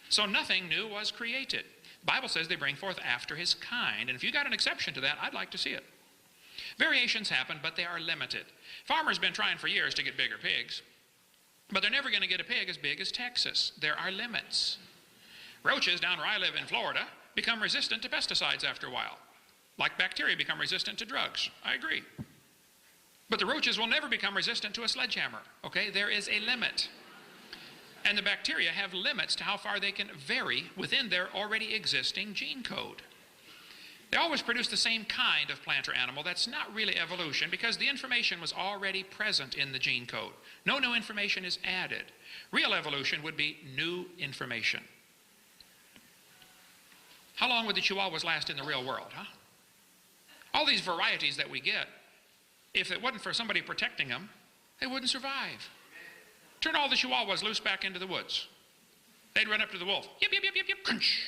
So nothing new was created. The Bible says they bring forth after his kind. And if you got an exception to that, I'd like to see it. Variations happen, but they are limited. Farmers have been trying for years to get bigger pigs, but they're never going to get a pig as big as Texas. There are limits. Roaches down where I live in Florida become resistant to pesticides after a while. Like bacteria become resistant to drugs. I agree. But the roaches will never become resistant to a sledgehammer. Okay, there is a limit. And the bacteria have limits to how far they can vary within their already existing gene code. They always produce the same kind of plant or animal. That's not really evolution because the information was already present in the gene code. No new information is added. Real evolution would be new information. How long would the Chihuahuas last in the real world, huh? All these varieties that we get, if it wasn't for somebody protecting them, they wouldn't survive. Turn all the Chihuahuas loose back into the woods. They'd run up to the wolf. Yip, yip, yip, yip, yip, crunch.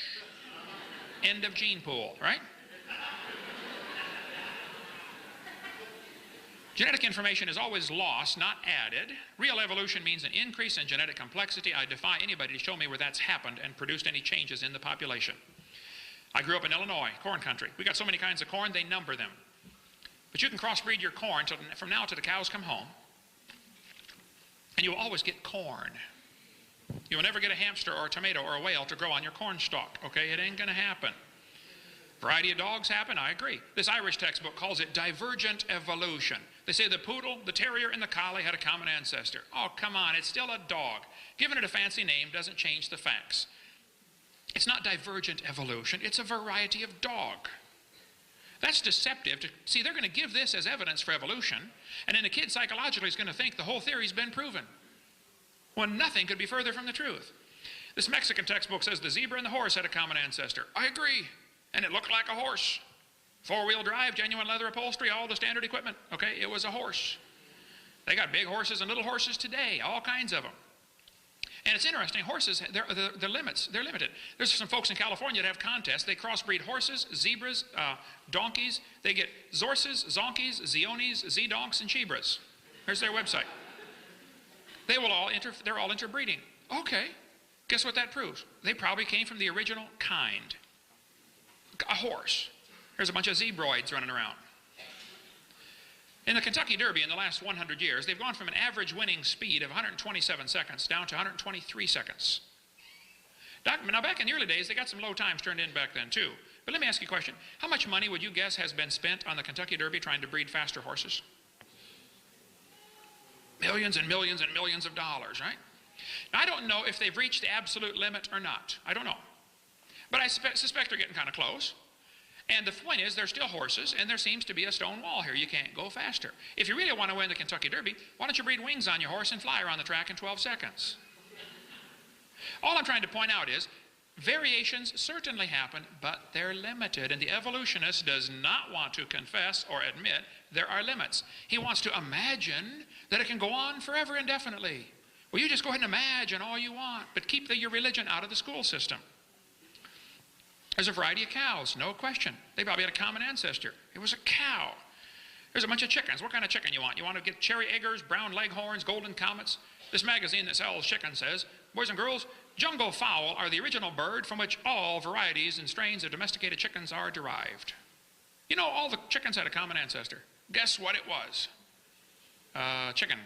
End of gene pool, right? Genetic information is always lost, not added. Real evolution means an increase in genetic complexity. I defy anybody to show me where that's happened and produced any changes in the population. I grew up in Illinois, corn country. We got so many kinds of corn, they number them. But you can crossbreed your corn from now till the cows come home, and you will always get corn. You will never get a hamster or a tomato or a whale to grow on your corn stalk, okay? It ain't going to happen. Variety of dogs happen, I agree. This Irish textbook calls it divergent evolution. They say the poodle, the terrier, and the collie had a common ancestor. Oh, come on, it's still a dog. Giving it a fancy name doesn't change the facts. It's not divergent evolution, it's a variety of dog. That's deceptive. See, they're going to give this as evidence for evolution, and then the kid psychologically is going to think the whole theory's been proven, when nothing could be further from the truth. This Mexican textbook says the zebra and the horse had a common ancestor. I agree. And it looked like a horse. Four-wheel drive, genuine leather upholstery, all the standard equipment. Okay, it was a horse. They got big horses and little horses today, all kinds of them. And it's interesting, horses, they're limits. They're limited. There's some folks in California that have contests. They crossbreed horses, zebras, donkeys. They get zorses, zonkies, zeonies, z-donks, and chibras. Here's their website. They're all interbreeding. Okay, guess what that proves? They probably came from the original kind. A horse. There's a bunch of zebroids running around. In the Kentucky Derby in the last 100 years, they've gone from an average winning speed of 127 seconds down to 123 seconds. Now back in the early days, they got some low times turned in back then too. But let me ask you a question. How much money would you guess has been spent on the Kentucky Derby trying to breed faster horses? Millions and millions and millions of dollars, right? Now I don't know if they've reached the absolute limit or not. I don't know. But I suspect they're getting kind of close. And the point is, they're still horses, and there seems to be a stone wall here. You can't go faster. If you really want to win the Kentucky Derby, why don't you breed wings on your horse and fly around the track in 12 seconds? All I'm trying to point out is, variations certainly happen, but they're limited. And the evolutionist does not want to confess or admit there are limits. He wants to imagine that it can go on forever indefinitely. Well, you just go ahead and imagine all you want, but keep your religion out of the school system. There's a variety of cows, no question. They probably had a common ancestor. It was a cow. There's a bunch of chickens. What kind of chicken you want? You want to get cherry eggers, brown leghorns, golden comets? This magazine that sells chicken says, boys and girls, jungle fowl are the original bird from which all varieties and strains of domesticated chickens are derived. You know, all the chickens had a common ancestor. Guess what it was? Chicken.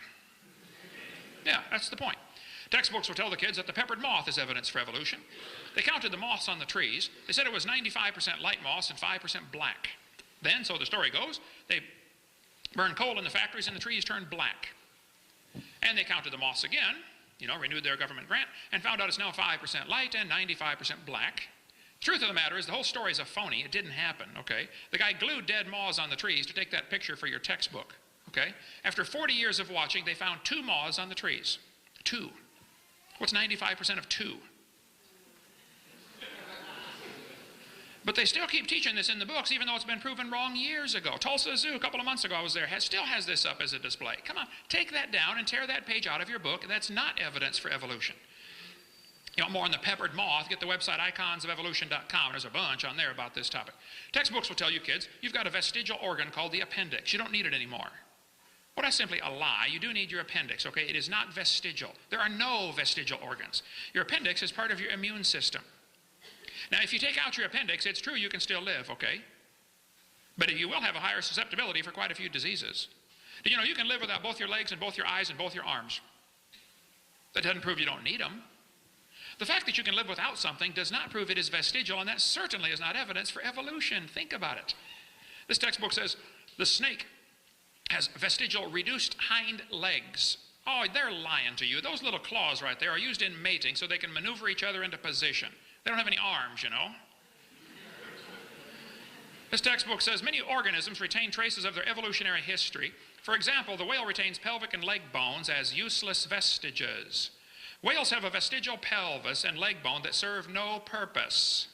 Yeah, that's the point. Textbooks will tell the kids that the peppered moth is evidence for evolution. They counted the moths on the trees. They said it was 95% light moths and 5% black. Then, so the story goes, they burned coal in the factories and the trees turned black. And they counted the moths again, renewed their government grant, and found out it's now 5% light and 95% black. The truth of the matter is the whole story is a phony. It didn't happen, okay? The guy glued dead moths on the trees to take that picture for your textbook, okay? After 40 years of watching, they found 2 moths on the trees. 2. What's 95% of 2? But they still keep teaching this in the books, even though it's been proven wrong years ago. Tulsa Zoo, a couple of months ago I was there, still has this up as a display. Come on, take that down and tear that page out of your book. That's not evidence for evolution. You want more on the peppered moth, get the website iconsofevolution.com. There's a bunch on there about this topic. Textbooks will tell you kids, you've got a vestigial organ called the appendix. You don't need it anymore. Well, that's simply a lie. You do need your appendix, okay? It is not vestigial. There are no vestigial organs. Your appendix is part of your immune system. Now, if you take out your appendix, it's true you can still live, okay? But you will have a higher susceptibility for quite a few diseases. Do you know you can live without both your legs and both your eyes and both your arms? That doesn't prove you don't need them. The fact that you can live without something does not prove it is vestigial, and that certainly is not evidence for evolution. Think about it. This textbook says the snake has vestigial reduced hind legs. Oh, they're lying to you. Those little claws right there are used in mating so they can maneuver each other into position. They don't have any arms, you know. This textbook says many organisms retain traces of their evolutionary history. For example, the whale retains pelvic and leg bones as useless vestiges. Whales have a vestigial pelvis and leg bone that serve no purpose.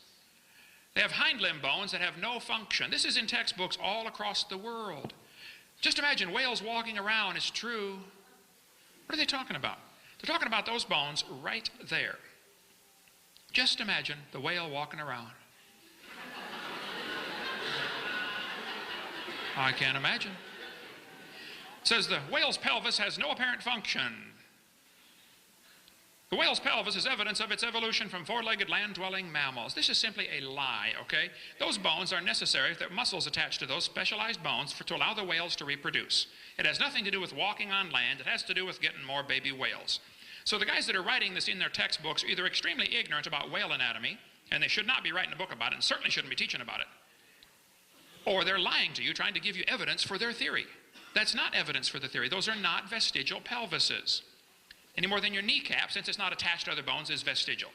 They have hind limb bones that have no function. This is in textbooks all across the world. Just imagine whales walking around. It's true. What are they talking about? They're talking about those bones right there. Just imagine the whale walking around. I can't imagine. It says the whale's pelvis has no apparent function. The whale's pelvis is evidence of its evolution from four-legged land-dwelling mammals. This is simply a lie, okay? Those bones are necessary, there are muscles attached to those specialized bones to allow the whales to reproduce. It has nothing to do with walking on land. It has to do with getting more baby whales. So the guys that are writing this in their textbooks are either extremely ignorant about whale anatomy, and they should not be writing a book about it, and certainly shouldn't be teaching about it, or they're lying to you, trying to give you evidence for their theory. That's not evidence for the theory. Those are not vestigial pelvises. Any more than your kneecap, since it's not attached to other bones, is vestigial.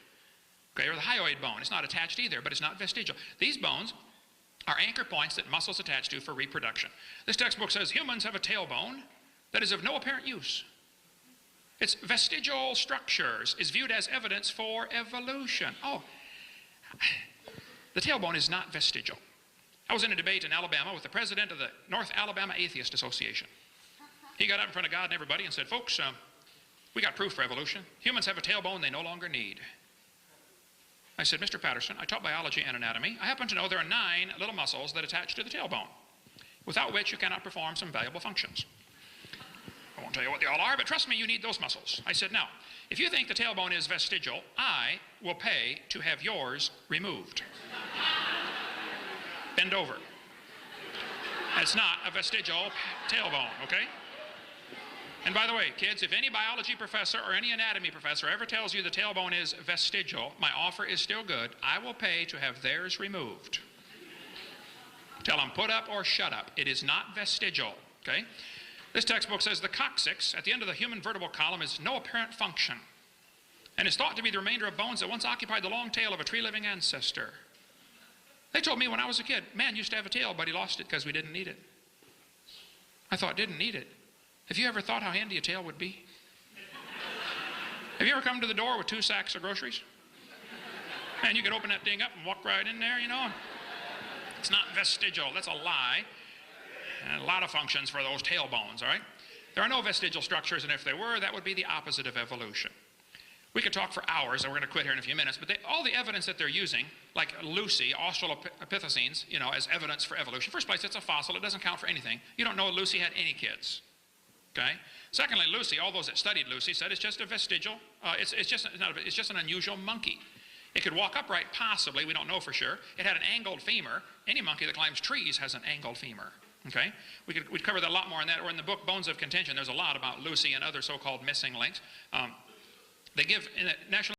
Okay, or the hyoid bone, it's not attached either, but it's not vestigial. These bones are anchor points that muscles attach to for reproduction. This textbook says humans have a tailbone that is of no apparent use. Its vestigial structures is viewed as evidence for evolution. Oh, the tailbone is not vestigial. I was in a debate in Alabama with the president of the North Alabama Atheist Association. He got up in front of God and everybody and said, folks, we got proof for evolution. Humans have a tailbone they no longer need. I said, Mr. Patterson, I taught biology and anatomy. I happen to know there are 9 little muscles that attach to the tailbone, without which you cannot perform some valuable functions. I won't tell you what they all are, but trust me, you need those muscles. I said, now, if you think the tailbone is vestigial, I will pay to have yours removed. Bend over. That's not a vestigial tailbone, okay? And by the way, kids, if any biology professor or any anatomy professor ever tells you the tailbone is vestigial, my offer is still good. I will pay to have theirs removed. Tell them put up or shut up. It is not vestigial, okay? This textbook says the coccyx at the end of the human vertebral column is no apparent function and is thought to be the remainder of bones that once occupied the long tail of a tree-living ancestor. They told me when I was a kid, man used to have a tail, but he lost it because we didn't need it. I thought, didn't need it. Have you ever thought how handy a tail would be? Have you ever come to the door with 2 sacks of groceries? And you could open that thing up and walk right in there, you know. It's not vestigial. That's a lie. And a lot of functions for those tailbones, all right? There are no vestigial structures, and if there were, that would be the opposite of evolution. We could talk for hours, and we're going to quit here in a few minutes, but all the evidence that they're using, like Lucy, Australopithecines, you know, as evidence for evolution. First place, it's a fossil. It doesn't count for anything. You don't know Lucy had any kids. Okay? Secondly, Lucy, all those that studied Lucy said it's just a vestigial, it's just an unusual monkey. It could walk upright, possibly, we don't know for sure. It had an angled femur. Any monkey that climbs trees has an angled femur. Okay? We'd cover that a lot more in that, or in the book Bones of Contention, there's a lot about Lucy and other so-called missing links. They give, in the National